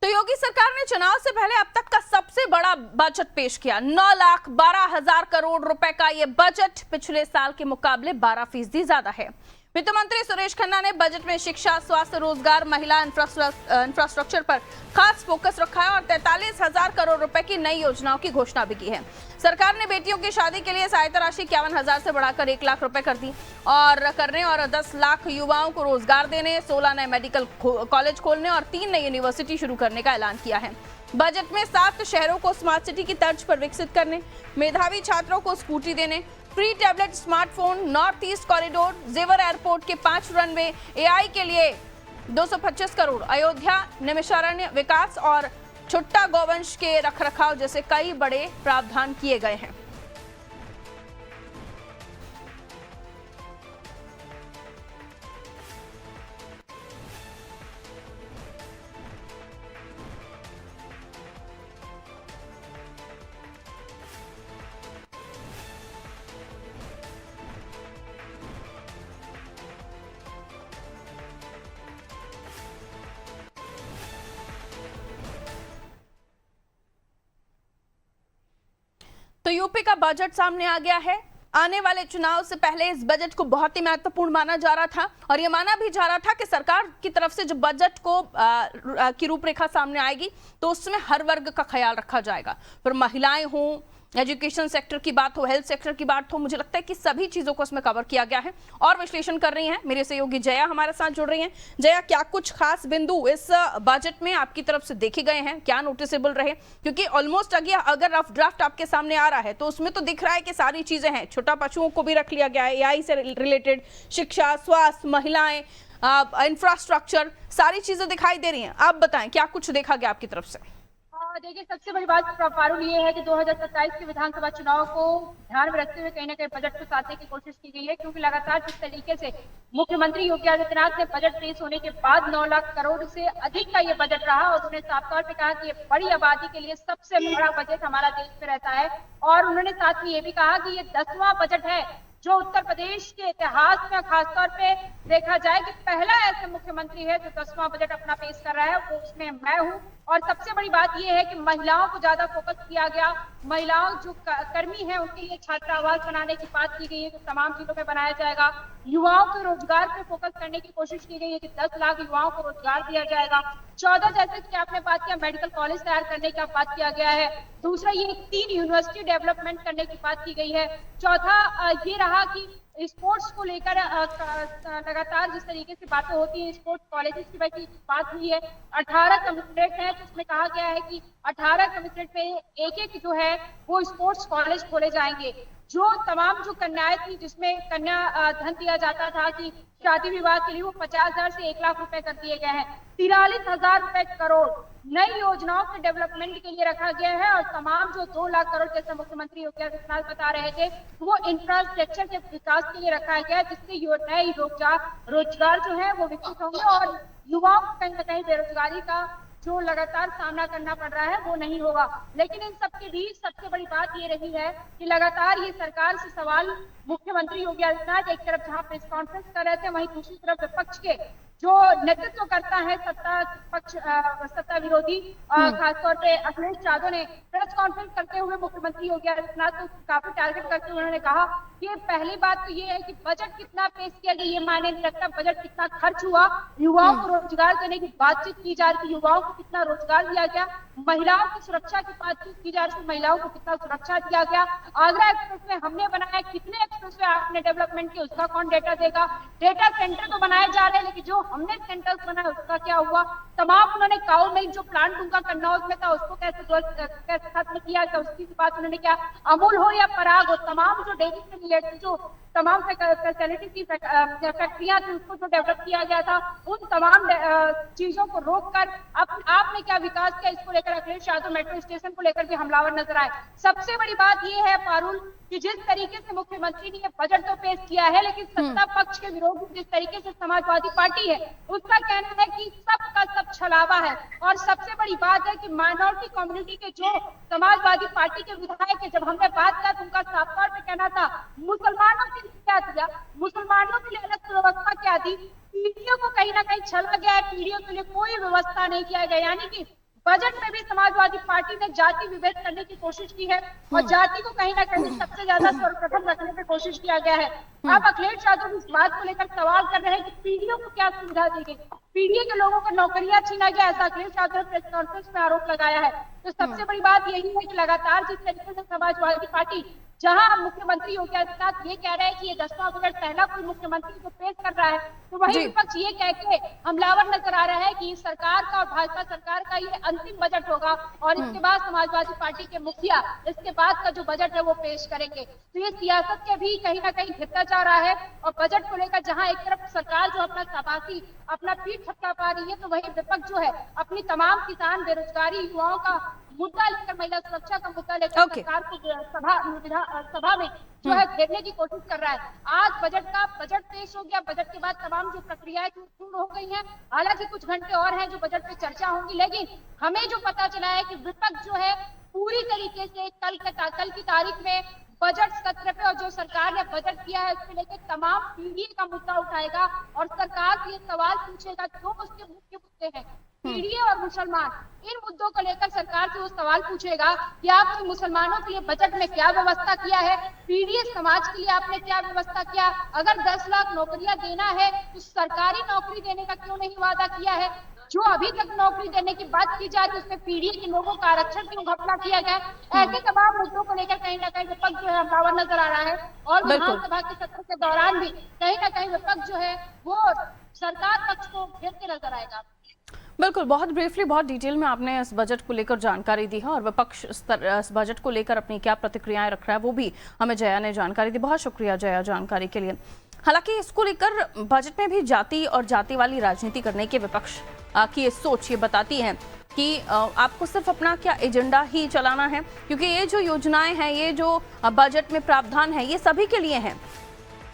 तो योगी सरकार ने चुनाव से पहले अब तक का सबसे बड़ा बजट पेश किया। 9,12,000 करोड़ रुपए का ये बजट पिछले साल के मुकाबले 12% ज्यादा है। वित्त मंत्री सुरेश खन्ना ने बजट में शिक्षा, स्वास्थ्य, रोजगार, महिला इंफ्रास्ट्रक्चर पर खास फोकस रखा है और 43,000 करोड़ रुपए की नई योजनाओं की घोषणा भी की है। सरकार ने बेटियों की शादी के लिए सहायता राशि 51,000 से बढ़ाकर 1 लाख रुपए कर दी और 10 लाख युवाओं को रोजगार देने, 16 नए मेडिकल कॉलेज खोलने और 3 नई यूनिवर्सिटी शुरू करने का ऐलान किया है। बजट में 7 शहरों को स्मार्ट सिटी की तर्ज पर विकसित करने, मेधावी छात्रों को स्कूटी देने, free tablet, smartphone, north east corridor, जेवर एयरपोर्ट के 5 रनवे, एआई के लिए 225 करोड़, अयोध्या निमिषारण्य विकास और छुट्टा गौवंश के रखरखाव जैसे कई बड़े प्रावधान किए गए हैं। तो यूपी का बजट सामने आ गया है। आने वाले चुनाव से पहले इस बजट को बहुत ही महत्वपूर्ण माना जा रहा था और ये माना भी जा रहा था कि सरकार की तरफ से जब बजट को की रूपरेखा सामने आएगी तो उसमें हर वर्ग का ख्याल रखा जाएगा। फिर महिलाएं हों, एजुकेशन सेक्टर की बात हो, हेल्थ सेक्टर की बात हो, मुझे लगता है कि सभी चीजों को इसमें कवर किया गया है। और विश्लेषण कर रही हैं मेरे सहयोगी जया हमारे साथ जुड़ रही हैं। जया, क्या कुछ खास बिंदु इस बजट में आपकी तरफ से देखे गए हैं, क्या नोटिसेबल रहे? क्योंकि ऑलमोस्ट अगर रफ ड्राफ्ट आपके सामने आ रहा है तो उसमें तो दिख रहा है कि सारी चीजें हैं, छोटा पशुओं को भी रख लिया गया है, एआई से रिलेटेड, शिक्षा, स्वास्थ्य, महिलाएं, इंफ्रास्ट्रक्चर, सारी चीजें दिखाई दे रही हैं। आप बताएं क्या कुछ देखा गया आपकी तरफ से? देखिए, सबसे बड़ी बात पारुल ये है कि 2027 के विधानसभा चुनाव को ध्यान में रखते हुए कहीं ना कहीं बजट को साधने की कोशिश की गई है, क्योंकि लगातार जिस तरीके से मुख्यमंत्री योगी आदित्यनाथ ने बजट पेश होने के बाद 9 लाख करोड़ से अधिक का ये बजट रहा और उन्होंने साफ तौर पे कहा कि ये बड़ी आबादी के लिए सबसे बड़ा बजट हमारा देश में रहता है। और उन्होंने साथ में ये भी कहा कि ये 10वां बजट है जो उत्तर प्रदेश के इतिहास में खासतौर पे देखा जाए कि पहला ऐसा मुख्यमंत्री है जो 10वां बजट अपना पेश कर रहा है, वो उसमें मैं हूँ। और सबसे बड़ी बात यह है कि महिलाओं को ज्यादा फोकस किया गया। महिलाओं जो कर्मी हैं उनके लिए छात्रावास बनाने की बात की गई है, जो तमाम जिलों में बनाया जाएगा। युवाओं के रोजगार पे फोकस करने की कोशिश की गई है कि 10 लाख युवाओं को रोजगार दिया जाएगा। 14, जैसे कि आपने बात किया, मेडिकल कॉलेज तैयार करने का बात किया गया है। दूसरा, ये 3 यूनिवर्सिटी डेवलपमेंट करने की बात की गई है। चौथा ये रहा कि स्पोर्ट्स को लेकर लगातार जिस तरीके से बातें होती हैं, स्पोर्ट्स कॉलेजेस की बात हुई है। 18 कमिश्नरेट है जिसमें कहा गया है कि 18 कमिश्नरेट में एक जो है वो स्पोर्ट्स कॉलेज खोले जाएंगे। जो तमाम जो कन्याएं थी जिसमें कन्या धन दिया जाता था कि शादी विवाह के लिए, वो 50,000 से 1 लाख रुपए कर दिए गए हैं। 43,000 रुपए करोड़ नई योजनाओं के डेवलपमेंट के लिए रखा गया है और तमाम जो 2 लाख करोड़ जैसे मुख्यमंत्री योगी आदित्यनाथ बता रहे थे वो इंफ्रास्ट्रक्चर के विकास के लिए रखा गया है, जिससे नए रोजगार जो है वो विकसित होंगे और युवाओं को कहीं ना कहीं बेरोजगारी का जो लगातार सामना करना पड़ रहा है वो नहीं होगा। लेकिन इन सबके बीच सबसे बड़ी बात ये रही है कि लगातार ये सरकार से सवाल मुख्यमंत्री योगी आदित्यनाथ एक तरफ जहां प्रेस कॉन्फ्रेंस कर रहे थे, वहीं दूसरी तरफ विपक्ष के जो नेतृत्व करता है सत्ता विरोधी खासतौर पे अखिलेश यादव ने प्रेस कॉन्फ्रेंस करते हुए मुख्यमंत्री योगी आदित्यनाथ को काफी टारगेट करते हुए उन्होंने कहा कि पहली बात तो ये है कि बजट कितना पेश किया गया ये मायने नहीं रखता, बजट कितना खर्च हुआ। युवाओं को रोजगार देने की बातचीत की जा रही, युवाओं को कितना रोजगार दिया गया। महिलाओं की सुरक्षा की बातचीत की जा रही, महिलाओं को कितना सुरक्षा दिया गया। आगरा एक्सप्रेस वे हमने बनाया, कितने एक्सप्रेस वे आपने डेवलपमेंट किया उसका कौन डेटा देगा। डेटा सेंटर तो बनाए जा रहे हैं लेकिन जो हमने सेंटर्स बनाया उसका क्या हुआ। तमाम उन्होंने काउ मिल्क जो प्लांट उनका कन्नौज में था उसको कैसे खत्म किया, उसकी बात उन्होंने क्या। अमूल हो या पराग हो, तमाम जो डेयरी से रिलेटेड जो तमाम फैसिलिटी की फैक्ट्रियां थी उसको जो डेवलप किया गया था, उन तमाम चीजों को रोककर आपने क्या विकास किया, इसको लेकर अखिलेश यादव मेट्रो स्टेशन को लेकर भी हमलावर नजर आए। सबसे बड़ी बात यह है पारुल कि जिस तरीके से मुख्यमंत्री ने बजट तो पेश किया है लेकिन सत्ता पक्ष के विरोधी जिस तरीके से समाजवादी पार्टी है उसका कहना है कि सबका सब छलावा है। और सबसे बड़ी बात है कि माइनॉरिटी कम्युनिटी के जो समाजवादी पार्टी के विधायक है, जब हमने बात किया तो उनका साफ तौर पर कहना था मुसलमानों के लिए क्या दिया, मुसलमानों के लिए अलग व्यवस्था क्या दी, पीढ़ियों को कहीं ना कहीं छला गया है, पीढ़ियों के लिए कोई व्यवस्था नहीं किया गया। यानी कि बजट में भी समाजवादी पार्टी ने जाति विभेद करने की कोशिश की है और जाति को कहीं ना कहीं सबसे ज्यादा सर्वप्रथम रखने की कोशिश किया गया है। अब अखिलेश यादव इस बात को लेकर सवाल कर रहे हैं कि पीडीओ को क्या सुविधा दी गई, पीडीए के लोगों को नौकरियां छीना गया, ऐसा अखिलेश यादव ने प्रेस कॉन्फ्रेंस में आरोप लगाया है। तो सबसे बड़ी बात यही है कि लगातार जिस तरीके से समाजवादी पार्टी, जहां मुख्यमंत्री योगी आदित्यनाथ ये कह रहे हैं कि ये 10वां बजट पहला कोई मुख्यमंत्री को पेश कर रहा है, तो वही विपक्ष ये कह के हमलावर नजर आ रहा है कि सरकार का और भाजपा सरकार का ये अंतिम बजट होगा और इसके बाद समाजवादी पार्टी के मुखिया इसके बाद का जो बजट है वो पेश करेंगे। तो ये सियासत के भी कहीं ना कहीं घिरता जा रहा है और बजट को लेकर जहां एक तरफ सरकार जो अपना शाबाशी अपना पीठ थपका पा रही है, तो वही विपक्ष जो है अपनी तमाम किसान, बेरोजगारी, युवाओं का मुद्दा लेकर, महिला सुरक्षा का मुद्दा लेकर सरकार को सभा में जो है घेरने की कोशिश कर रहा है। आज बजट पेश हो गया, बजट के बाद तमाम जो प्रक्रियाएं पूर्ण हो गई हैं। हालांकि कुछ घंटे और हैं जो बजट पे चर्चा होंगी, लेकिन हमें जो पता चला है कि विपक्ष जो है पूरी तरीके से कल की तारीख में बजट सत्र पे और जो सरकार ने बजट किया है उसको लेकर तमाम पीडीए का मुद्दा उठाएगा और सरकार से ये सवाल पूछेगा जो उसके मुख्य मुद्दे हैं पीडीए और मुसलमान, इन मुद्दों को लेकर सरकार से वो सवाल पूछेगा कि आपने मुसलमानों के लिए बजट में क्या व्यवस्था किया है, पीडीए समाज के लिए आपने क्या व्यवस्था किया, अगर 10 लाख नौकरियां देना है तो सरकारी नौकरी देने का क्यों नहीं वादा किया है, जो अभी तक नौकरी देने की बात की जा रही है उसमें पीडीए के लोगों का आरक्षण क्यों घपला किया गया। ऐसे तमाम मुद्दों को लेकर कहीं ना कहीं विपक्ष जो है हमलावर नजर आ रहा है और विधानसभा के सत्र के दौरान भी कहीं ना कहीं विपक्ष जो है वो सरकार पक्ष को घेरते नजर आएगा। बिल्कुल, बहुत ब्रीफली, बहुत डिटेल में आपने इस बजट को लेकर जानकारी दी है और विपक्ष इस बजट को लेकर अपनी क्या प्रतिक्रियाएं रख रहा है वो भी हमें जया ने जानकारी दी। बहुत शुक्रिया जया जानकारी के लिए। हालांकि इसको लेकर बजट में भी जाति और जाति वाली राजनीति करने के विपक्ष की ये सोच ये बताती है कि आपको सिर्फ अपना क्या एजेंडा ही चलाना है, क्योंकि ये जो योजनाएं हैं, ये जो बजट में प्रावधान है, ये सभी के लिए हैं,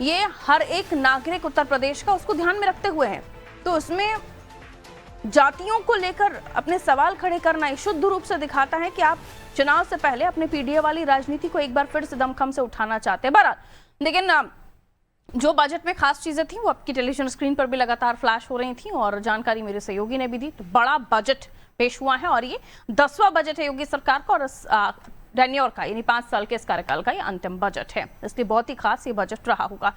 ये हर एक नागरिक उत्तर प्रदेश का उसको ध्यान में रखते हुए है। तो उसमें जातियों को लेकर अपने सवाल खड़े करना ये शुद्ध रूप से दिखाता है कि आप चुनाव से पहले अपने पीडीए वाली राजनीति को एक बार फिर से दमखम से उठाना चाहते हैं। बहरहाल, लेकिन जो बजट में खास चीजें थी वो आपकी टेलीविजन स्क्रीन पर भी लगातार फ्लैश हो रही थी और जानकारी मेरे सहयोगी ने भी दी। तो बड़ा बजट पेश हुआ है और ये 10वां बजट है योगी सरकार का और टेन्योर का, यानी 5 साल के इस कार्यकाल का ये अंतिम बजट है, इसलिए बहुत ही खास ये बजट रहा होगा।